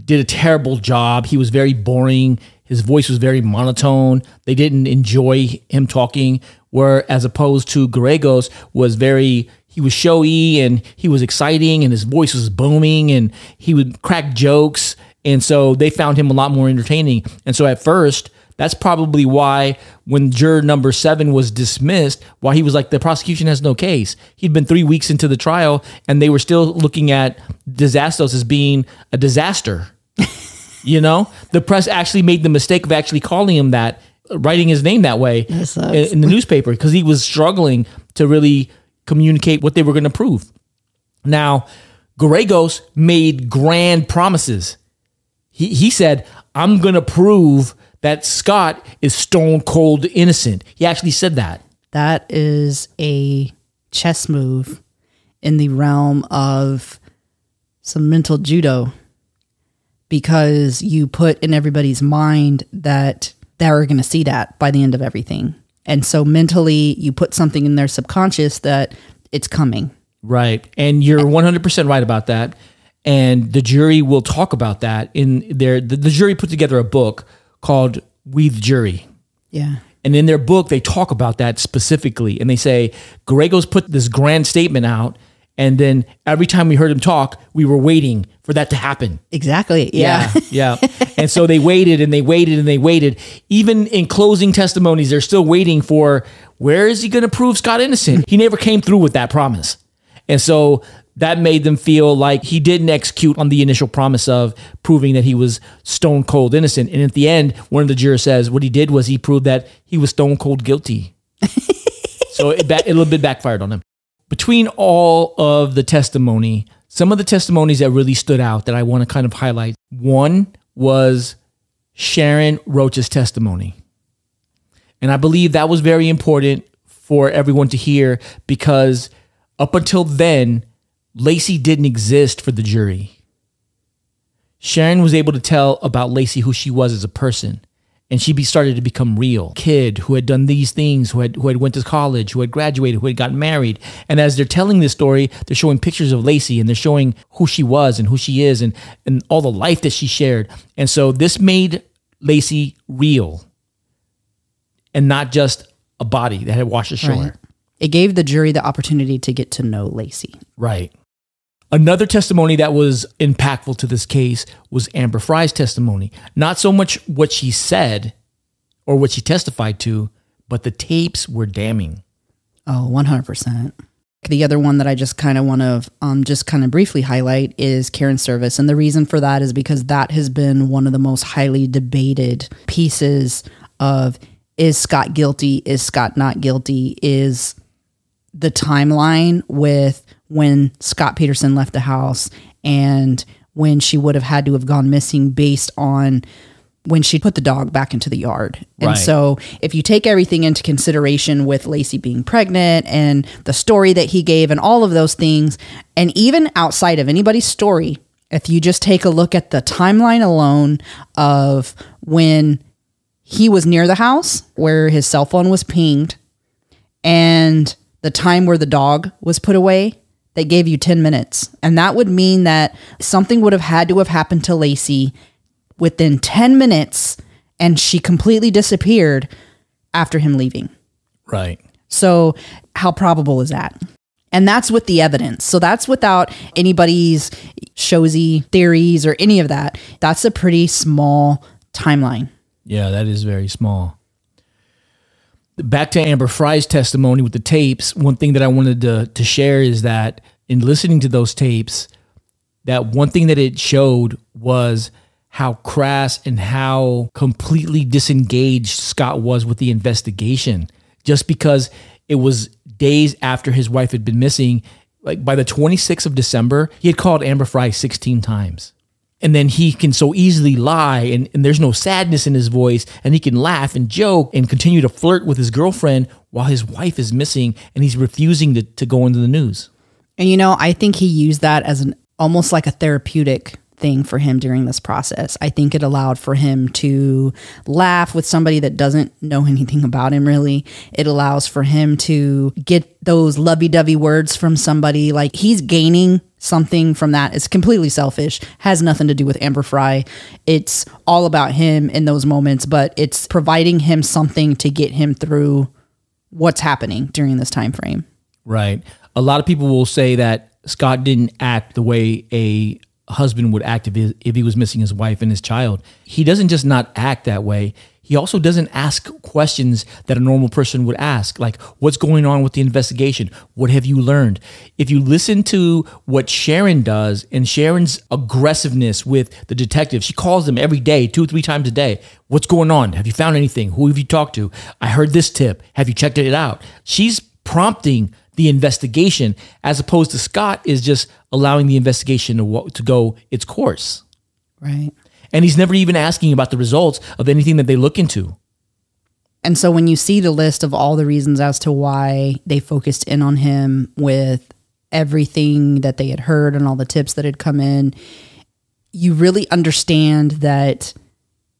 did a terrible job. He was very boring. His voice was very monotone. They didn't enjoy him talking, where as opposed to Gallegos he was showy and he was exciting and his voice was booming and he would crack jokes. And so they found him a lot more entertaining. And so at first, that's probably why when juror number 7 was dismissed, why he was like, the prosecution has no case. He'd been 3 weeks into the trial and they were still looking at DeSastos as being a disaster. The press actually made the mistake of actually calling him that, writing his name that way in the newspaper, because he was struggling to really communicate what they were going to prove. Now, Gallegos made grand promises. He said, I'm going to prove that Scott is stone cold innocent. He actually said that. That is a chess move in the realm of some mental judo, because you put in everybody's mind that they're going to see that by the end of everything. And so mentally you put something in their subconscious that it's coming. Right. And you're 100% right about that. And the jury will talk about that in the jury put together a book called We the Jury. Yeah. And in their book, they talk about that specifically. And they say, Gallegos put this grand statement out. And then every time we heard him talk, we were waiting for that to happen. Exactly. Yeah. Yeah. And so they waited and they waited and they waited. Even in closing testimonies, they're still waiting for, where is he going to prove Scott innocent? He never came through with that promise. And so that made them feel like he didn't execute on the initial promise of proving that he was stone cold innocent. And at the end, one of the jurors says what he did was he proved that he was stone cold guilty. So it a little bit backfired on him. Between all of the testimony, some of the testimonies that really stood out that I want to kind of highlight. One was Sharon Roach's testimony. And I believe that was very important for everyone to hear because up until then, Lacey didn't exist for the jury. Sharon was able to tell about Lacey who she was as a person. And she started to become real. Kid who had done these things, who had went to college, who had graduated, who had gotten married. And as they're telling this story, they're showing pictures of Lacey and they're showing who she was and who she is and all the life that she shared. And so this made Lacey real and not just a body that had washed ashore. Right. It gave the jury the opportunity to get to know Lacey. Right. Another testimony that was impactful to this case was Amber Fry's testimony. Not so much what she said or what she testified to, but the tapes were damning. Oh, 100%. The other one that I just kind of want to just kind of briefly highlight is Karen Service. And the reason for that is because that has been one of the most highly debated pieces of, is Scott guilty? Is Scott not guilty? Is the timeline with when Scott Peterson left the house and when she would have had to have gone missing based on when she put the dog back into the yard. And Right. so if you take everything into consideration with Lacey being pregnant and the story that he gave and all of those things, and even outside of anybody's story, if you just take a look at the timeline alone of when he was near the house where his cell phone was pinged and the time where the dog was put away, they gave you 10 minutes. And that would mean that something would have had to have happened to Lacey within 10 minutes and she completely disappeared after him leaving. Right. So how probable is that? And that's with the evidence. So that's without anybody's showy theories or any of that. That's a pretty small timeline. Yeah, that is very small. Back to Amber Fry's testimony with the tapes, one thing that I wanted to share is that in listening to those tapes, that one thing that it showed was how crass and how completely disengaged Scott was with the investigation. Just because it was days after his wife had been missing, like by the 26th of December, he had called Amber Fry 16 times. And then he can so easily lie and there's no sadness in his voice and he can laugh and joke and continue to flirt with his girlfriend while his wife is missing and he's refusing to go into the news. And, you know, I think he used that as almost like a therapeutic thing for him during this process. I think it allowed for him to laugh with somebody that doesn't know anything about him really. It allows for him to get those lovey-dovey words from somebody. Like he's gaining something from that. It's completely selfish, has nothing to do with Amber Fry. It's all about him in those moments, but it's providing him something to get him through what's happening during this time frame. Right. A lot of people will say that Scott didn't act the way a husband would act if he was missing his wife and his child. He doesn't just not act that way. He also doesn't ask questions that a normal person would ask, like, what's going on with the investigation? What have you learned? If you listen to what Sharon does and Sharon's aggressiveness with the detective, she calls them every day, 2-3 times a day. What's going on? Have you found anything? Who have you talked to? I heard this tip. Have you checked it out? She's prompting the investigation, as opposed to Scott is just allowing the investigation to go its course. Right. And he's never even asking about the results of anything that they look into. And so when you see the list of all the reasons as to why they focused in on him with everything that they had heard and all the tips that had come in, you really understand that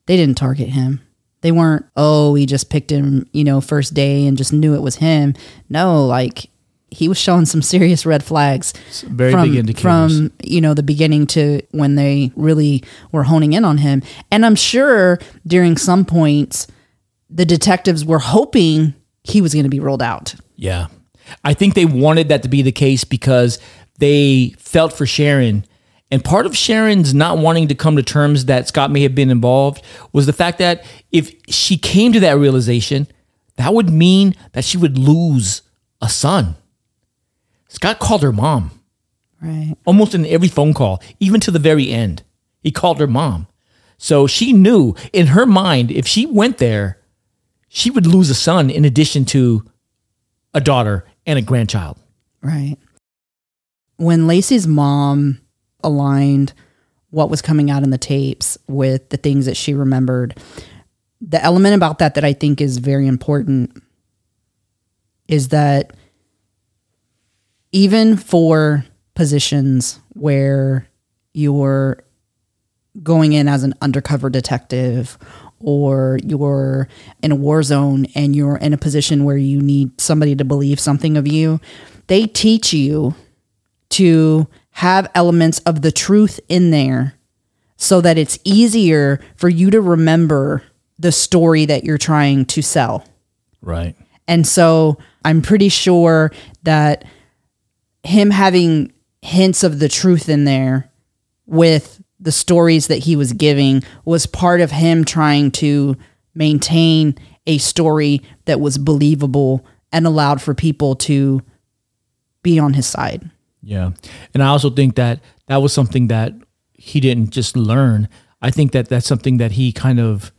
they didn't target him. They weren't, oh, we just picked him, first day and just knew it was him. No, like he was showing some serious red flags Very big indicators. From the beginning to when they really were honing in on him. And I'm sure during some points, the detectives were hoping he was going to be ruled out. Yeah. I think they wanted that to be the case because they felt for Sharon. And part of Sharon's not wanting to come to terms that Scott may have been involved was the fact that if she came to that realization, that would mean that she would lose a son. Scott called her mom. Right. Almost in every phone call, even to the very end, he called her mom. So she knew in her mind, if she went there, she would lose a son in addition to a daughter and a grandchild. Right. When Lacey's mom aligned what was coming out in the tapes with the things that she remembered, the element about that I think is very important is that even for positions where you're going in as an undercover detective or you're in a war zone and you're in a position where you need somebody to believe something of you, they teach you to have elements of the truth in there so that it's easier for you to remember the story that you're trying to sell. Right. And so I'm pretty sure that him having hints of the truth in there with the stories that he was giving was part of him trying to maintain a story that was believable and allowed for people to be on his side. Yeah. And I also think that that was something that he didn't just learn. I think that that's something that he kind of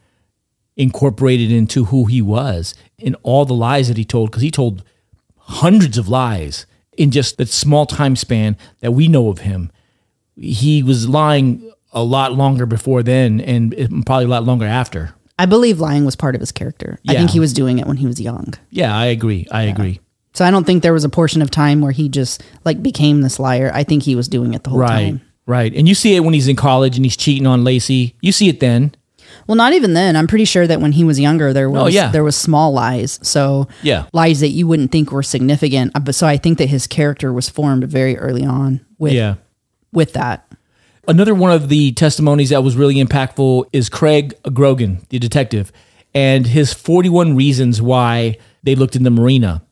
incorporated into who he was in all the lies that he told, because he told hundreds of lies in just that small time span that we know of him. He was lying a lot longer before then and probably a lot longer after. I believe lying was part of his character. Yeah. I think he was doing it when he was young. Yeah, I agree. I agree. So I don't think there was a portion of time where he just like became this liar. I think he was doing it the whole time. Right. And you see it when he's in college and he's cheating on Lacey. You see it then. Well, not even then. I'm pretty sure that when he was younger, there was small lies. So lies that you wouldn't think were significant. So I think that his character was formed very early on with that. Another one of the testimonies that was really impactful is Craig Grogan, the detective, and his 41 reasons why they looked in the marina.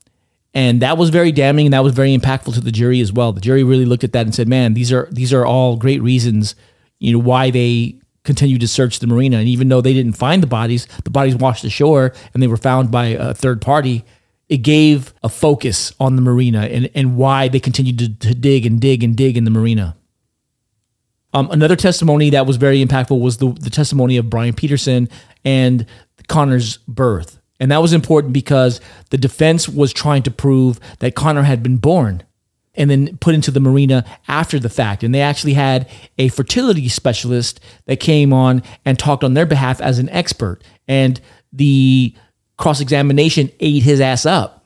And that was very damning and that was very impactful to the jury as well. The jury really looked at that and said, man, these are all great reasons, why they continued to search the marina. And even though they didn't find the bodies washed ashore and they were found by a third party, it gave a focus on the marina and why they continued to dig and dig and dig in the marina. Another testimony that was very impactful was the testimony of Brian Peterson and Connor's birth. And that was important because the defense was trying to prove that Connor had been born and then put into the marina after the fact. And they actually had a fertility specialist that came on and talked on their behalf as an expert. And the cross-examination ate his ass up.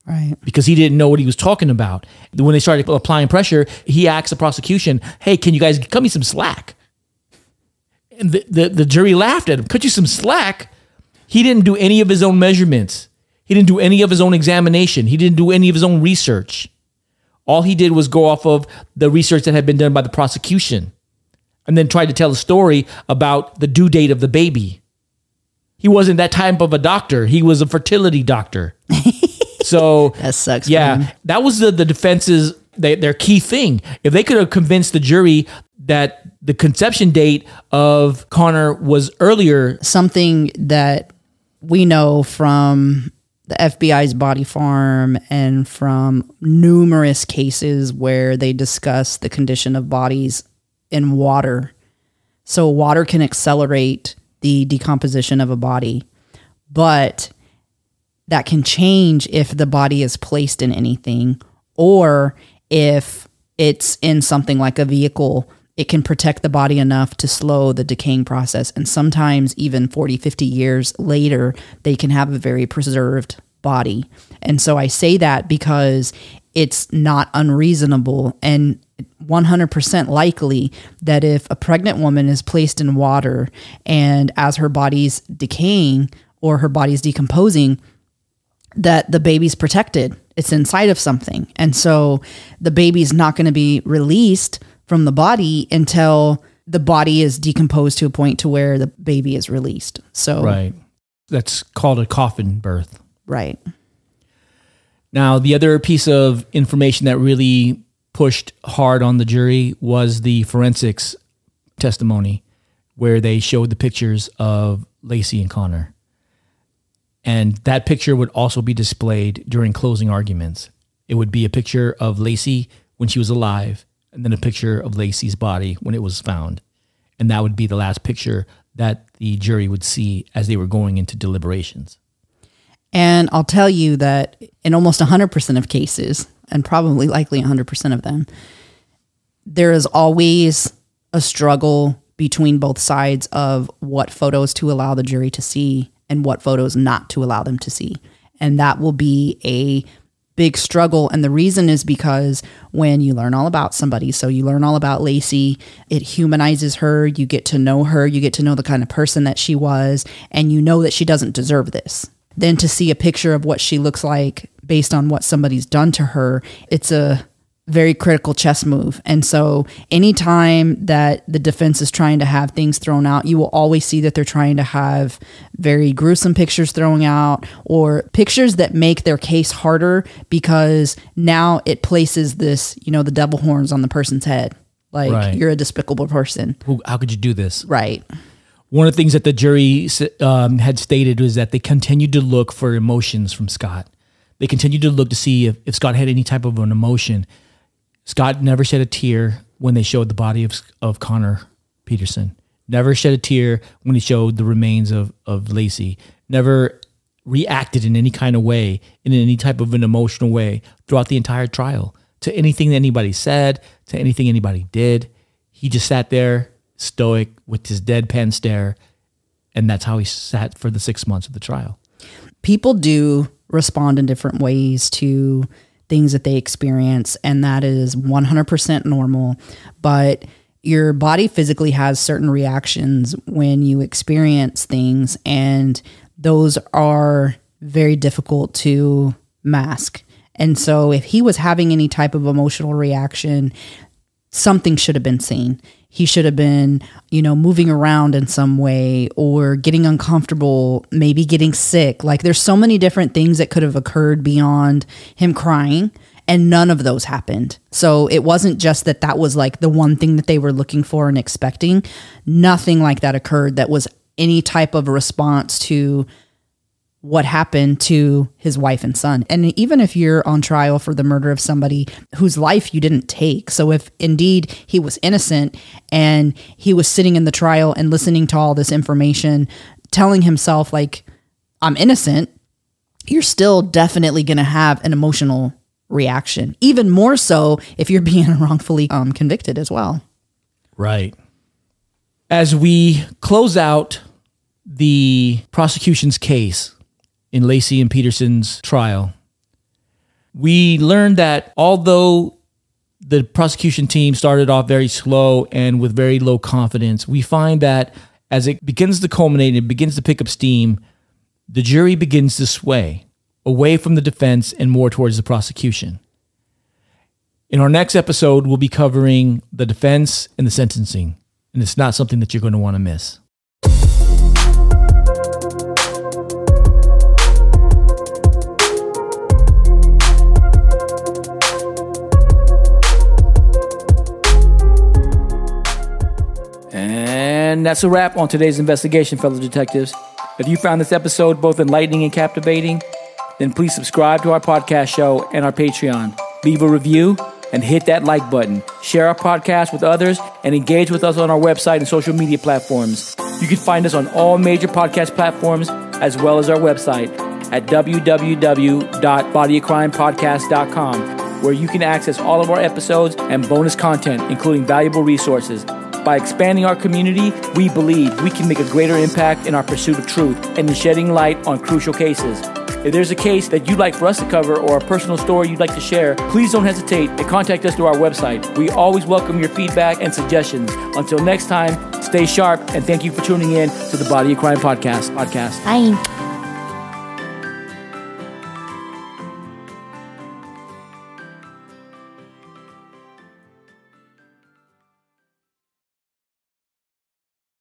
Right. Because he didn't know what he was talking about. When they started applying pressure, he asked the prosecution, hey, can you guys cut me some slack? And the jury laughed at him. Cut you some slack? He didn't do any of his own measurements. He didn't do any of his own examination. He didn't do any of his own research. All he did was go off of the research that had been done by the prosecution and then tried to tell a story about the due date of the baby. He wasn't that type of a doctor. He was a fertility doctor. So that sucks. Yeah, that was the defense's their key thing. If they could have convinced the jury that the conception date of Connor was earlier, something that we know from the FBI's body farm and from numerous cases where they discuss the condition of bodies in water. So water can accelerate the decomposition of a body, but that can change if the body is placed in anything or if it's in something like a vehicle. It can protect the body enough to slow the decaying process. And sometimes even 40, 50 years later, they can have a very preserved body. And so I say that because it's not unreasonable and 100% likely that if a pregnant woman is placed in water and as her body's decaying or her body's decomposing, that the baby's protected. It's inside of something. And so the baby's not going to be released from the body until the body is decomposed to a point to where the baby is released. So right. That's called a coffin birth. Right. Now, the other piece of information that really pushed hard on the jury was the forensics testimony where they showed the pictures of Lacey and Connor. And that picture would also be displayed during closing arguments. It would be a picture of Lacey when she was alive, and then a picture of Lacey's body when it was found. And that would be the last picture that the jury would see as they were going into deliberations. And I'll tell you that in almost 100% of cases, and probably likely 100% of them, there is always a struggle between both sides of what photos to allow the jury to see and what photos not to allow them to see. And that will be a big struggle. And the reason is because when you learn all about somebody, so you learn all about Lacey, it humanizes her, you get to know her, you get to know the kind of person that she was, and you know that she doesn't deserve this. Then to see a picture of what she looks like based on what somebody's done to her, it's a very critical chess move. And so anytime that the defense is trying to have things thrown out, you will always see that they're trying to have very gruesome pictures thrown out, or pictures that make their case harder because now it places this, the devil horns on the person's head. Like, right. You're a despicable person. How could you do this? Right. One of the things that the jury had stated was that they continued to look for emotions from Scott. They continued to look to see if Scott had any type of an emotion. Scott never shed a tear when they showed the body of Connor Peterson. Never shed a tear when he showed the remains of Lacey. Never reacted in any kind of way, in any type of an emotional way throughout the entire trial to anything that anybody said, to anything anybody did. He just sat there stoic with his deadpan stare, and that's how he sat for the 6 months of the trial. People do respond in different ways to things that they experience, and that is 100% normal. But your body physically has certain reactions when you experience things, and those are very difficult to mask. And so if he was having any type of emotional reaction, something should have been seen. He should have been, moving around in some way, or getting uncomfortable, maybe getting sick. Like, there's so many different things that could have occurred beyond him crying, and none of those happened. So it wasn't just that was like the one thing that they were looking for and expecting. Nothing like that occurred that was any type of response to what happened to his wife and son. And even if you're on trial for the murder of somebody whose life you didn't take, so if indeed he was innocent and he was sitting in the trial and listening to all this information, telling himself like, I'm innocent, you're still definitely going to have an emotional reaction. Even more so if you're being wrongfully convicted as well. Right. As we close out the prosecution's case in Lacey and Peterson's trial, we learned that although the prosecution team started off very slow and with very low confidence, we find that as it begins to culminate and it begins to pick up steam, the jury begins to sway away from the defense and more towards the prosecution. In our next episode, we'll be covering the defense and the sentencing, and it's not something that you're going to want to miss. And that's a wrap on today's investigation, fellow detectives. If you found this episode both enlightening and captivating, then please subscribe to our podcast show and our Patreon. Leave a review and hit that like button. Share our podcast with others and engage with us on our website and social media platforms. You can find us on all major podcast platforms as well as our website at www.bodyofcrimepodcast.com, where you can access all of our episodes and bonus content, including valuable resources. By expanding our community, we believe we can make a greater impact in our pursuit of truth and in shedding light on crucial cases. If there's a case that you'd like for us to cover or a personal story you'd like to share, please don't hesitate and contact us through our website. We always welcome your feedback and suggestions. Until next time, stay sharp, and thank you for tuning in to the Body of Crime podcast. Bye.